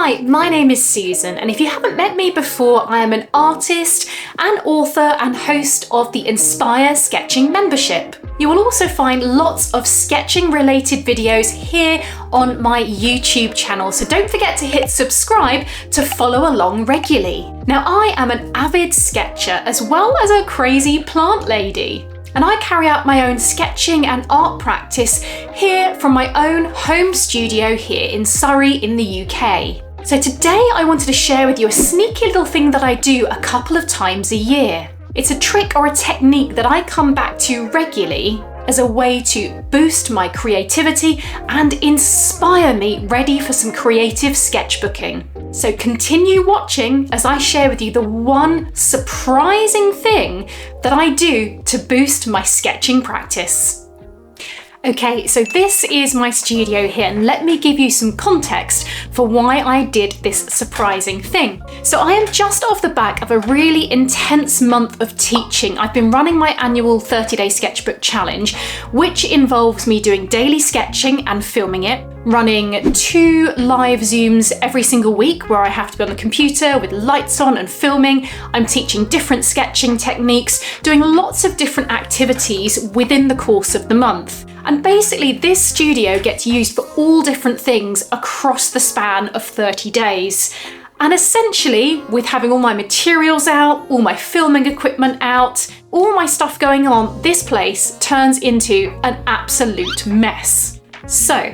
Hi, my name is Susan, and if you haven't met me before, I am an artist and author and host of the Inspire Sketching membership. You will also find lots of sketching related videos here on my YouTube channel, so don't forget to hit subscribe to follow along regularly. Now, I am an avid sketcher as well as a crazy plant lady, and I carry out my own sketching and art practice here from my own home studio here in Surrey in the UK. So today I wanted to share with you a sneaky little thing that I do a couple of times a year. It's a trick or a technique that I come back to regularly as a way to boost my creativity and inspire me ready for some creative sketchbooking. So continue watching as I share with you the one surprising thing that I do to boost my sketching practice. Okay, so this is my studio here, and let me give you some context for why I did this surprising thing. So I am just off the back of a really intense month of teaching. I've been running my annual 30-day sketchbook challenge, which involves me doing daily sketching and filming it, running 2 live Zooms every single week where I have to be on the computer with lights on and filming. I'm teaching different sketching techniques, doing lots of different activities within the course of the month. And basically this studio gets used for all different things across the span of 30 days. And essentially, with having all my materials out, all my filming equipment out, all my stuff going on, this place turns into an absolute mess. So,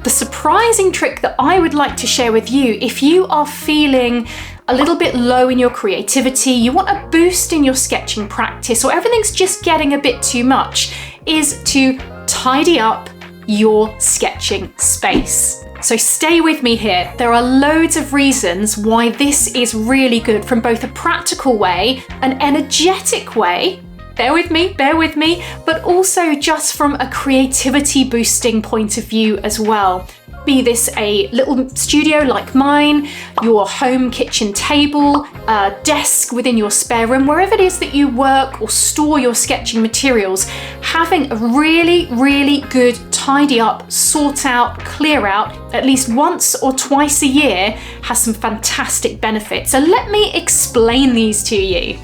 the surprising trick that I would like to share with you, if you are feeling a little bit low in your creativity, you want a boost in your sketching practice, or everything's just getting a bit too much, is to tidy up your sketching space. So stay with me here. There are loads of reasons why this is really good from both a practical way, an energetic way, bear with me, but also just from a creativity boosting point of view as well. Be this a little studio like mine, your home kitchen table, a desk within your spare room, wherever it is that you work or store your sketching materials, having a really, really good tidy up, sort out, clear out at least once or twice a year has some fantastic benefits. So let me explain these to you.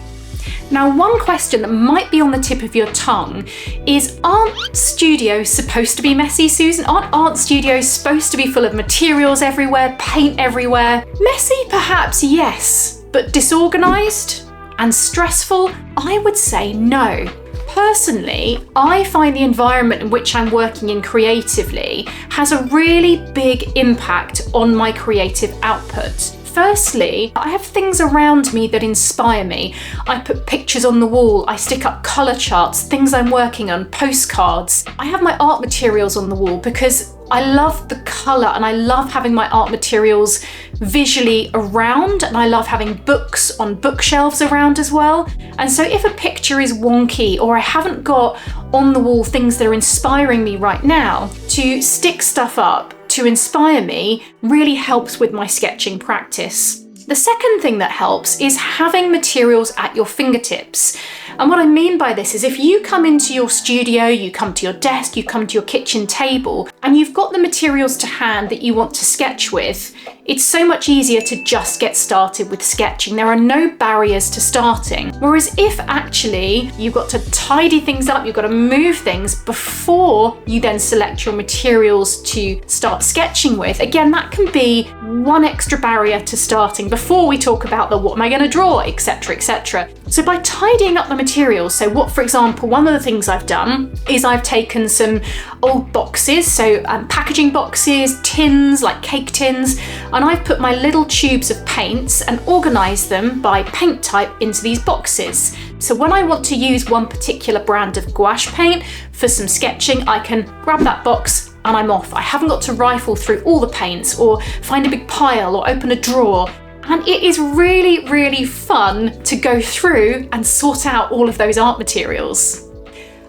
Now, one question that might be on the tip of your tongue is, aren't studios supposed to be messy, Susan? Aren't art studios supposed to be full of materials everywhere, paint everywhere? Messy, perhaps, yes, but disorganised and stressful? I would say no. Personally, I find the environment in which I'm working in creatively has a really big impact on my creative output. Firstly, I have things around me that inspire me. I put pictures on the wall, I stick up colour charts, things I'm working on, postcards. I have my art materials on the wall because I love the colour and I love having my art materials visually around, and I love having books on bookshelves around as well. And so if a picture is wonky or I haven't got on the wall things that are inspiring me right now, to stick stuff up to inspire me really helps with my sketching practice. The second thing that helps is having materials at your fingertips. And what I mean by this is, if you come into your studio, you come to your desk, you come to your kitchen table, and you've got the materials to hand that you want to sketch with, it's so much easier to just get started with sketching. There are no barriers to starting. Whereas if actually you've got to tidy things up, you've got to move things before you then select your materials to start sketching with, again, that can be one extra barrier to starting before we talk about the what am I going to draw, etc, etc. So by tidying up the materials, so what, for example, one of the things I've done is I've taken some old boxes, so packaging boxes, tins, like cake tins, and I've put my little tubes of paints and organised them by paint type into these boxes. So when I want to use one particular brand of gouache paint for some sketching, I can grab that box and I'm off. I haven't got to rifle through all the paints or find a big pile or open a drawer. And it is really, really fun to go through and sort out all of those art materials.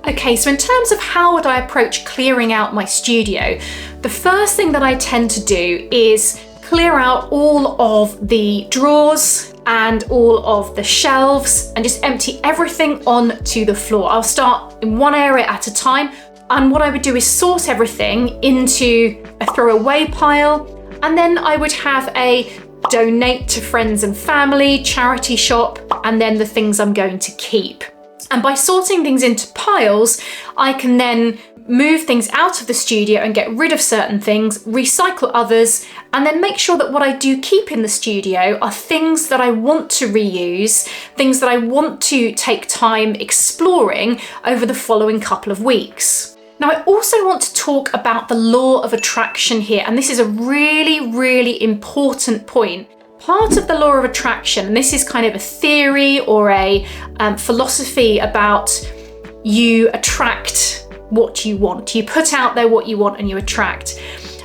Okay, so in terms of how would I approach clearing out my studio, the first thing that I tend to do is clear out all of the drawers and all of the shelves and just empty everything onto the floor. I'll start in one area at a time, and what I would do is sort everything into a throwaway pile, And then I would have a donate to friends and family, charity shop, and then the things I'm going to keep. And by sorting things into piles, I can then move things out of the studio and get rid of certain things, recycle others, and then make sure that what I do keep in the studio are things that I want to reuse, things that I want to take time exploring over the following couple of weeks. Now, I also want to talk about the law of attraction here, and this is a really, really important point. Part of the law of attraction, and this is kind of a theory or a philosophy about you attract what you want. You put out there what you want and you attract.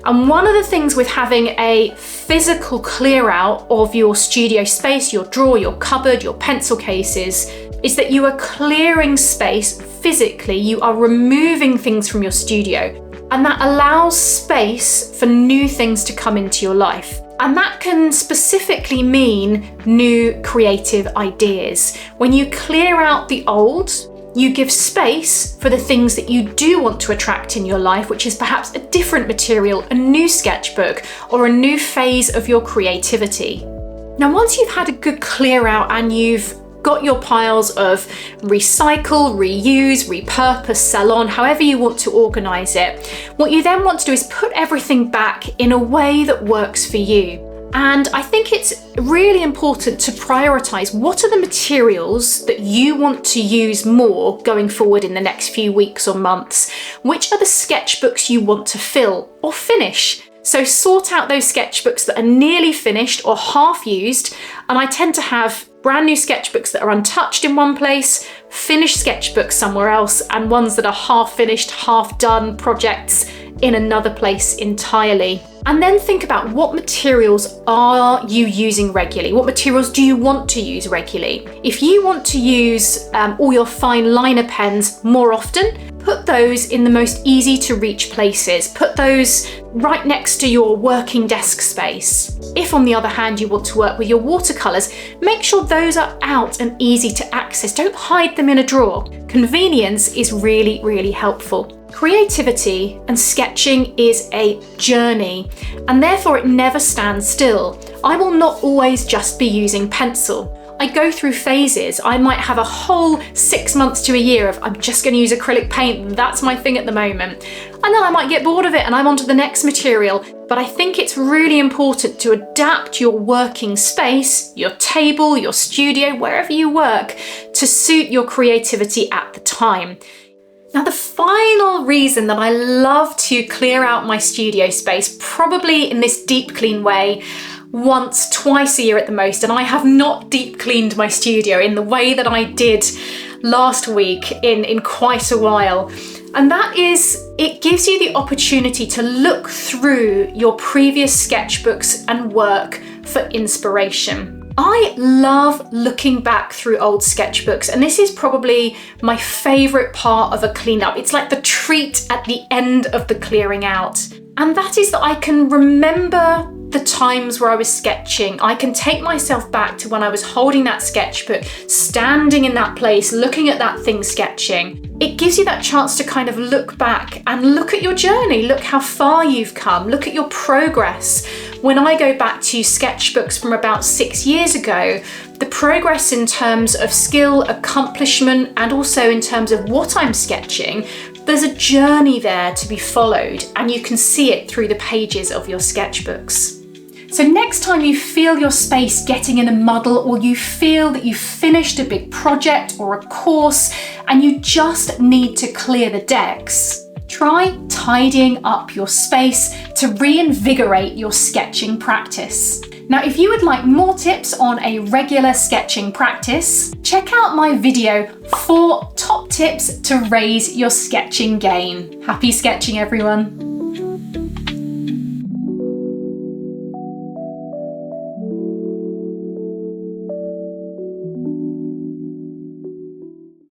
And one of the things with having a physical clear out of your studio space, your drawer, your cupboard, your pencil cases, is that you are clearing space physically. You are removing things from your studio, and that allows space for new things to come into your life. And that can specifically mean new creative ideas. When you clear out the old, you give space for the things that you do want to attract in your life, which is perhaps a different material, a new sketchbook, or a new phase of your creativity. Now, once you've had a good clear out and you've got your piles of recycle, reuse, repurpose, sell on, however you want to organize it, what you then want to do is put everything back in a way that works for you. And I think it's really important to prioritize what are the materials that you want to use more going forward in the next few weeks or months. Which are the sketchbooks you want to fill or finish? So sort out those sketchbooks that are nearly finished or half used. And I tend to have brand new sketchbooks that are untouched in one place, finished sketchbooks somewhere else, and ones that are half finished, half done projects in another place entirely. And then think about what materials are you using regularly? What materials do you want to use regularly? If you want to use all your fine liner pens more often, put those in the most easy to reach places. Put those right next to your working desk space. If on the other hand you want to work with your watercolors, make sure those are out and easy to access. Don't hide them in a drawer. Convenience is really, really helpful. Creativity and sketching is a journey, and therefore it never stands still. I will not always just be using pencil. I go through phases. I might have a whole 6 months to a year of I'm just going to use acrylic paint, that's my thing at the moment. And then I might get bored of it and I'm on to the next material. But I think it's really important to adapt your working space, your table, your studio, wherever you work, to suit your creativity at the time. Now, the final reason that I love to clear out my studio space, probably in this deep clean way, once, twice a year at the most, and I have not deep cleaned my studio in the way that I did last week in quite a while. And that is, it gives you the opportunity to look through your previous sketchbooks and work for inspiration. I love looking back through old sketchbooks, and this is probably my favorite part of a cleanup. It's like the treat at the end of the clearing out. And that is that I can remember the times where I was sketching. I can take myself back to when I was holding that sketchbook, standing in that place, looking at that thing sketching. It gives you that chance to kind of look back and look at your journey, look how far you've come, look at your progress. When I go back to sketchbooks from about 6 years ago, the progress in terms of skill, accomplishment, and also in terms of what I'm sketching, there's a journey there to be followed, and you can see it through the pages of your sketchbooks. So next time you feel your space getting in a muddle, or you feel that you've finished a big project or a course and you just need to clear the decks, try tidying up your space to reinvigorate your sketching practice. Now, if you would like more tips on a regular sketching practice, check out my video 4 top tips to raise your sketching game. Happy sketching, everyone.